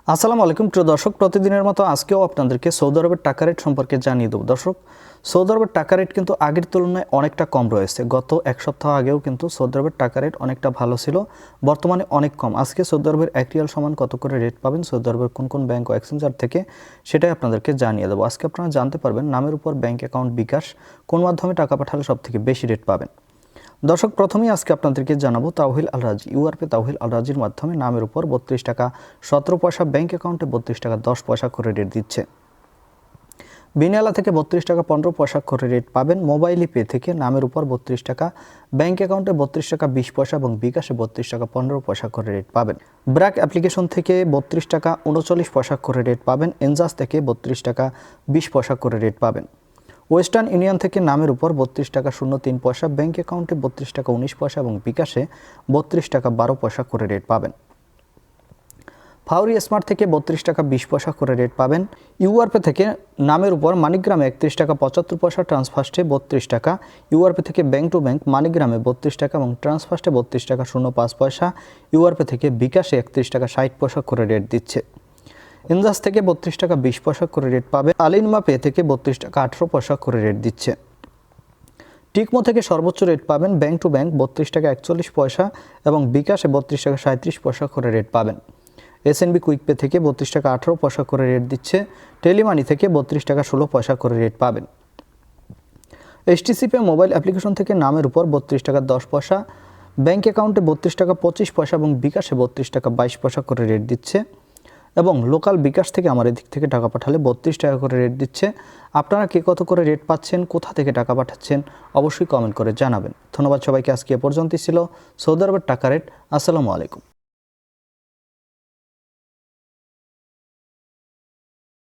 আসসালামু আলাইকুম প্রিয় দর্শক, প্রতিদিনের মতো আজকেও আপনাদেরকে সৌদি আরবের টাকা রেট সম্পর্কে জানিয়ে দেব। দর্শক, সৌদি আরবের টাকা রেট কিন্তু আগের তুলনায় অনেকটা কম রয়েছে। গত এক সপ্তাহ আগেও কিন্তু সৌদি আরবের টাকা রেট অনেকটা ভালো ছিল, বর্তমানে অনেক কম। আজকে সৌদি আরবের 1 রিয়াল সমান কত করে রেট পাবেন সৌদি আরবের কোন কোন ব্যাংক ও এক্সচেঞ্জার থেকে, সেটাই আপনাদেরকে জানিয়ে দেবো। আজকে আপনারা জানতে পারবেন নামের উপর ব্যাংক অ্যাকাউন্ট বিকাশ কোন মাধ্যমে টাকা পাঠালে সবথেকে বেশি রেট পাবেন। দর্শক, প্রথমেই আজকে আপনাদেরকে জানাবো তাওহিল আল রাজি। ইউআরপে তাওহিল আল রাজির মাধ্যমে নামের উপর 32 টাকা 17 পয়সা, ব্যাংক অ্যাকাউন্টে 32 টাকা 10 পয়সা করে রেট দিচ্ছে। বিনিয়ালা থেকে 32 টাকা 15 পয়সা করে রেট পাবেন। মোবাইল পে থেকে নামের উপর 32 টাকা, ব্যাংক অ্যাকাউন্টে 32 টাকা 20 পয়সা এবং বিকাশে 32 টাকা 15 পয়সা করে রেট পাবেন। ব্র্যাক অ্যাপ্লিকেশন থেকে 32 টাকা 39 পয়সা করে রেট পাবেন। এনজাস থেকে 32 টাকা 20 পয়সা করে রেট পাবেন। ওয়েস্টার্ন ইউনিয়ন থেকে নামের উপর 32 টাকা 03 পয়সা, ব্যাংক অ্যাকাউন্টে 32 টাকা 19 পয়সা এবং বিকাশে 32 টাকা 12 পয়সা করে রেট পাবেন। ফাউরি স্মার্ট থেকে 32 টাকা 20 পয়সা করে রেট পাবেন। ইউআরপে থেকে নামের উপর মানিগ্রামে 31 টাকা 75 পয়সা, ট্রান্সফার্স্টে 32 টাকা। ইউআরপে থেকে ব্যাংক টু ব্যাংক মানিগ্রামে 32 টাকা এবং ট্রান্সফার্স্টে 32 টাকা 05 পয়সা। ইউআরপে থেকে বিকাশে 31 টাকা 60 পয়সা করে রেট দিচ্ছে। ইনজাস থেকে 32 টাকা 20 পয়সা করে রেট পাবে। আলিনমা পে থেকে 32 টাকা 18 পয়সা করে রেট দিচ্ছে। টিকমো থেকে সর্বোচ্চ রেট পাবেন ব্যাংক টু ব্যাংক 32 টাকা 41 পয়সা এবং বিকাশে 32 টাকা 37 পয়সা করে রেট পাবেন। এসএনবি কুইক পে থেকে 32 টাকা 18 পয়সা করে রেট দিচ্ছে। টেলিমানি থেকে 32 টাকা 16 পয়সা করে রেট পাবেন। এইচটিসি পে মোবাইল অ্যাপ্লিকেশন থেকে নামের উপর 32 টাকা 10 পয়সা, ব্যাংক অ্যাকাউন্টে 32 টাকা 25 পয়সা এবং বিকাশে 32 টাকা 22 পয়সা করে রেট দিচ্ছে। এবং লোকাল বিকাশ থেকে আমার এদিক থেকে টাকা পাঠালে 32 টাকা করে রেট দিচ্ছে। আপনারা কে কত করে রেট পাচ্ছেন, কোথা থেকে টাকা পাঠাচ্ছেন, অবশ্যই কমেন্ট করে জানাবেন। ধন্যবাদ সবাইকে। আজকে এ পর্যন্তই ছিল সৌদি আরবের টাকা রেট। আসসালামু আলাইকুম।